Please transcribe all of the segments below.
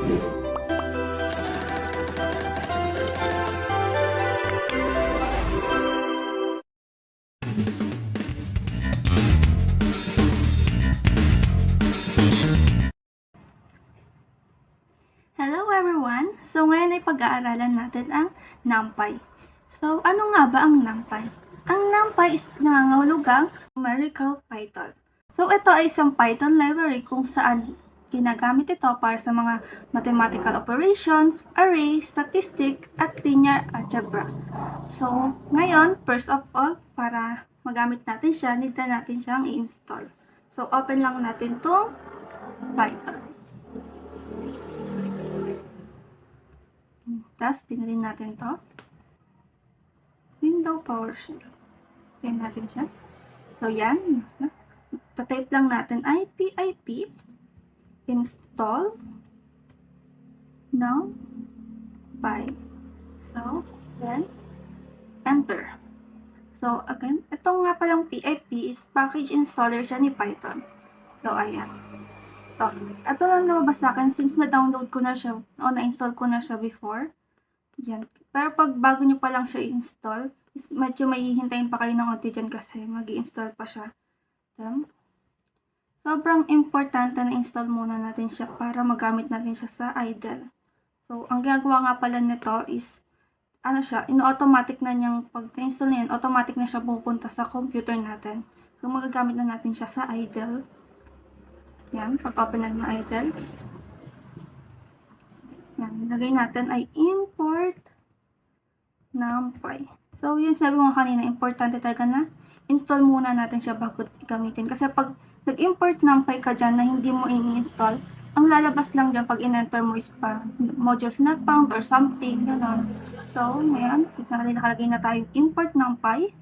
Hello everyone! So ngayon ay pag-aaralan natin ang NumPy. So ano nga ba ang NumPy? Ang NumPy is nangangahulugang numerical Python. So ito ay isang Python library kung saan ginagamit ito para sa mga mathematical operations, array, statistic, at linear algebra. So ngayon, first of all, para magamit natin siya, need na natin siyang i-install. So open lang natin itong Python. Tapos, pinalin natin to. Window PowerShell. Pinalin natin siya. So, yan. Tatype lang natin pip install NumPy. So, then, enter. So, again, itong nga palang pip is package installer siya ni Python. So, ayan. Ito lang lumabas sa akin since na-download ko na siya o na-install ko na siya before. Yan. Pero pag bago nyo pa lang siya i-install, medyo may hihintayin pa kayo ng konti dyan kasi mag-i-install pa siya. Then, sobrang importante na install muna natin siya para magamit natin siya sa idle. So, ang ginagawa nga pala nito is, in-automatic na niyang, pag na-install na yan, automatic na siya pupunta sa computer natin. So, magagamit na natin siya sa idle. Yan, pag-open natin ng idle. Yan, lagay natin ay import NumPy. So, yun sabi ko kanina, importante talaga na install muna natin siya bago gamitin. Kasi pag nag-import NumPy ka dyan na hindi mo ini-install, ang lalabas lang dyan pag in-enter mo is modules not found or something, gano'n. So, ngayon, since nakalagay na tayo import NumPy,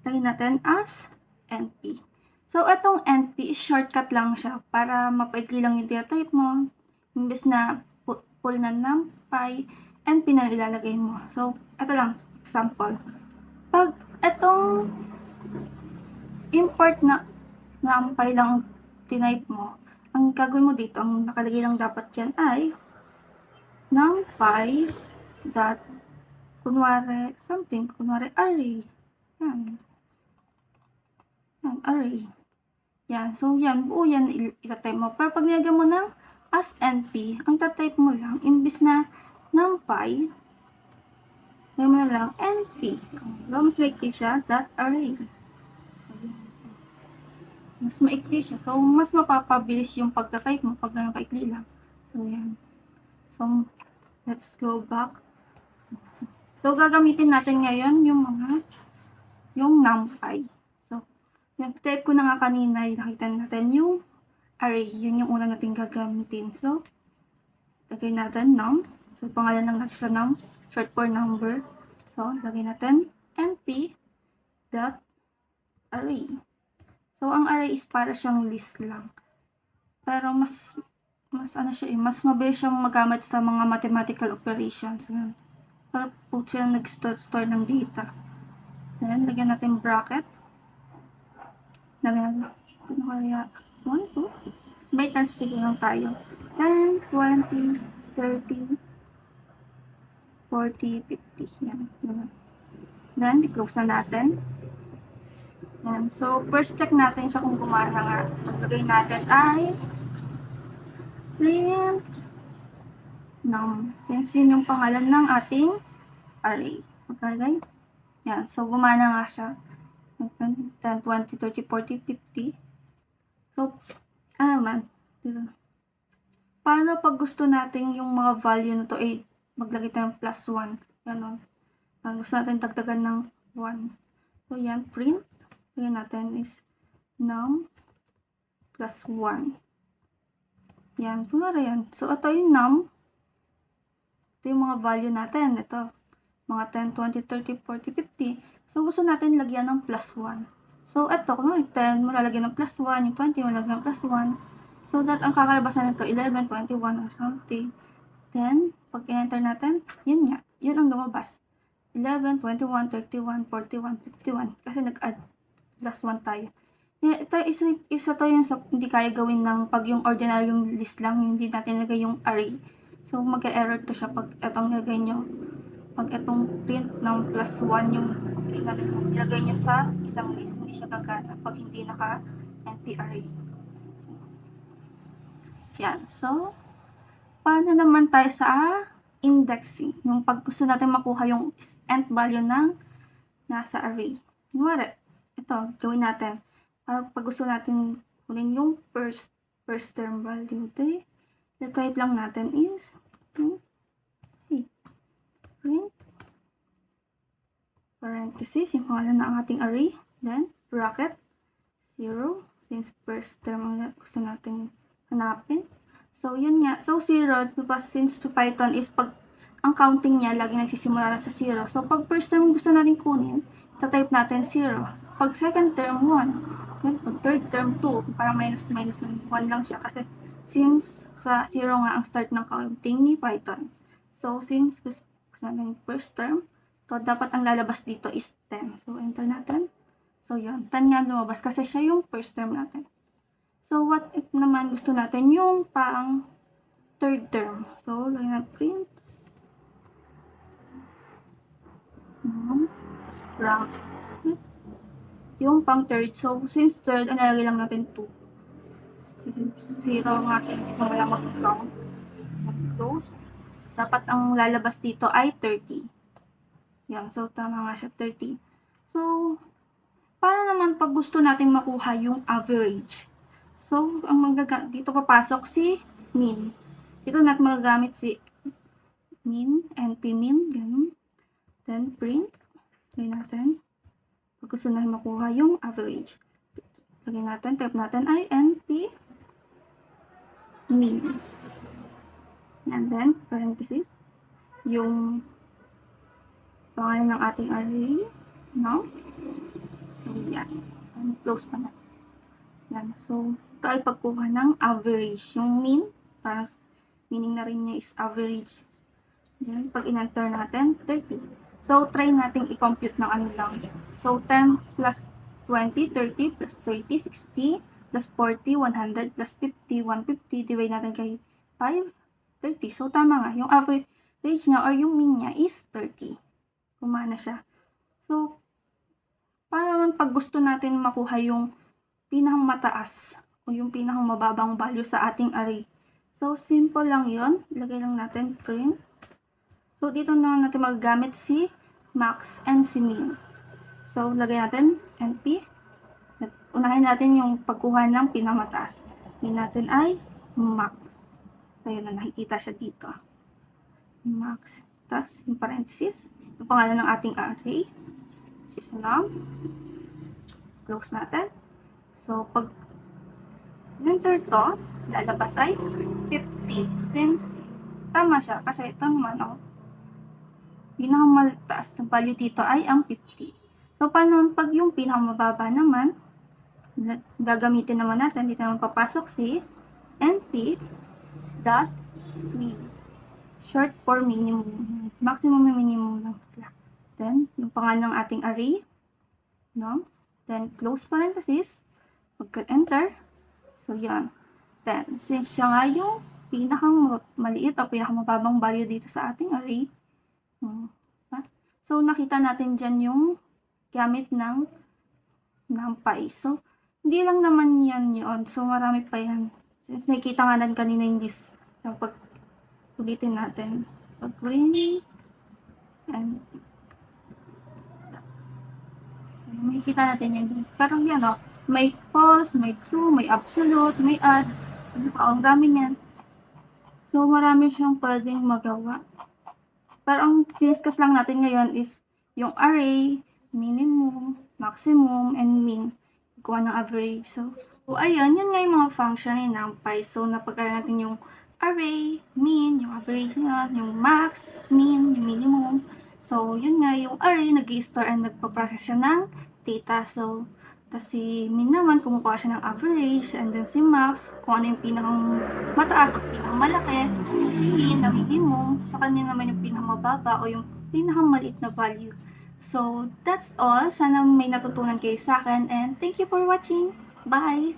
lagay natin as np. So, itong np is shortcut lang siya para mapaikli lang yung type mo. Imbes na full na NumPy, np na ilalagay mo. So, ito lang, example. Pag itong import na NumPy lang tinype mo, ang gagawin mo dito, ang nakalagay lang dapat dyan ay NumPy dot kunwari array. Yan. Yan, array. Yan. So, yan, buo yan itatype mo. Pero pag nilagay mo ng as np, ang tatype mo lang, imbis na NumPy, lagay mo na lang np. Mas maikli siya, dot array. Mas maikli siya. So, mas mapapabilis yung pagtatype mo pag ganun kaikli lang. So, yan. So, let's go back. So, gagamitin natin ngayon yung NumPy. So, yung type ko na nga kanina, nakita natin yung array. Yun yung una natin gagamitin. So, lagay natin num. So, pangalan lang natin sa num. Short for number. So, lagay natin np dot array. So, ang array is para siyang list lang. Pero mas mas mabilis siyang magamit sa mga mathematical operations. Para po silang nag-store ng data. Then, lagyan natin bracket. Lagyan natin kaya 1, 2. May times sige lang tayo. 10, 20, 30, 40, 50. Yan. Then, i-close na natin. Yan. So, first check natin siya kung gumana nga. So, lagay natin ay print num. Since yun yung pangalan ng ating array. Okay? Yan. So, gumana nga siya. 10, 20, 30, 40, 50. So, dito. Paano pag gusto natin yung mga value na to ay maglagay tayo ng plus 1. Ganon. Gusto natin dagdagan ng 1. So, yan. Print. Lagyan natin is num plus 1. Yan. Kunwari yan. So, ito yung num. Ito yung mga value natin. Ito. Mga 10, 20, 30, 40, 50. So, gusto natin lagyan ng plus 1. So, ito. Kung 10, malalagyan ng plus 1. Yung 20, malalagyan ng plus 1. So, that ang kakalabasan nito, 11, 21, or something. Then, pag in-enter natin, yun nga. Yun ang lumabas. 11, 21, 31, 41, 51. Kasi nag-add plus 1 tayo. Yeah, ito, isa to yung hindi kaya gawin ng pag yung ordinary yung list lang, hindi natin nilagay yung array. So, mag-error to siya pag itong nilagay nyo. Pag itong print ng +1 yung ilagay nyo sa isang list, hindi siya gagana pag hindi naka-NPRA. Yan. So, paano naman tayo sa indexing? Yung pag gusto natin makuha yung nth value ng nasa array. Kunwari, ito, gawin natin. Pag gusto natin kunin yung first term value, the type lang natin is print parenthesis, yung pangalan ng ating array, then bracket 0, since first term ang gusto natin hanapin. So, yun nga. So, 0, diba, since Python is pag ang counting niya, lagi nagsisimula na sa 0. So, pag first term gusto natin kunin, type natin 0. Pag second term, 1. Then, pag third term, 2. Parang minus ng 1 lang siya. Kasi, since sa 0 nga ang start ng counting ni Python. So, since gusto natin first term, so, dapat ang lalabas dito is 10. So, enter natin. So, yun. 10 nga lumabas kasi siya yung first term natin. So, what if naman gusto natin yung pang third term? So, lagyan natin print. Tapos, bracket. Yung pang third. So, since third, nalagay lang natin 2. 0 nga siya. So, wala mag-count. Close. Dapat ang lalabas dito ay 30. Yan. So, tama nga siya, 30. So, paano naman pag gusto nating makuha yung average? So, ang dito papasok si min. Dito natin magagamit si min, npmin, ganun. Then, print. Lagay natin. Pag gusto natin makuha yung average. Lagay natin, type natin ay np min. And then, parenthesis, yung pangalan ng ating array, no? So, yan. Close pa na. Yan. So, ito ay pagkuha ng average. Yung mean, parang meaning na rin niya is average. Yan. Pag in-enter natin, 30. So, try natin i-compute ng ano lang. So, 10 plus 20, 30 plus 30, 60 plus 40, 100 plus 50, 150. Divide natin kay 5, 30. So, tama nga. Yung average niya or yung mean niya is 30. Kumana siya. So, paano naman pag gusto natin makuha yung pinakang mataas o yung pinakang mababang value sa ating array? So, simple lang yon. Ilagay lang natin print. So, dito naman natin magagamit si max and si min. So, lagay natin np. Unahin natin yung pagkuha ng pinakamataas. Yun natin ay max. So, yun na, nakikita siya dito. Max. Tapos, yung parenthesis. Yung pangalan ng ating array. This is num. Close natin. So, pag enter to, lalabas ay 50. Since, tama siya. Kasi ito naman, pinakamataas na value dito ay ang 50. So, paano pag yung pinakamababa naman, gagamitin naman natin, dito naman papasok si np.min. Short for minimum. Maximum and minimum lang. Then, yung pangalan ng ating array, no? Then, close parenthesis, pagka-enter, so yan. Then, since siya nga yung pinakang maliit o pinakamababang value dito sa ating array, so, nakita natin dyan yung gamit ng NumPy. So, hindi lang naman yan yun. So, marami pa yan. Since nakikita nga natin kanina yung list. So, pag ulitin natin. Pag-print and so, makikita natin yan. Parang yan, may false, may true, may absolute, may add. Ang dami yan. So, marami siyang pwedeng magawa. Pero ang discuss lang natin ngayon is yung array, minimum, maximum, and min. Kuha ng average. So, ayun, yun nga yung mga function ni NumPy. So, napagkaroon natin yung array, min, yung average niya, yung max, min, yung minimum. So, yun nga, yung array, nag-i-store and nagpa-process siya ng data. So, tapos si min naman, kumukuha siya ng average, and then si max, kung ano yung pinakang mataas o pinakang malaki, si min na minimum, sa kanya naman yung pinakang mababa o yung pinakang maliit na value. So, that's all. Sana may natutunan kayo sa akin, and thank you for watching. Bye!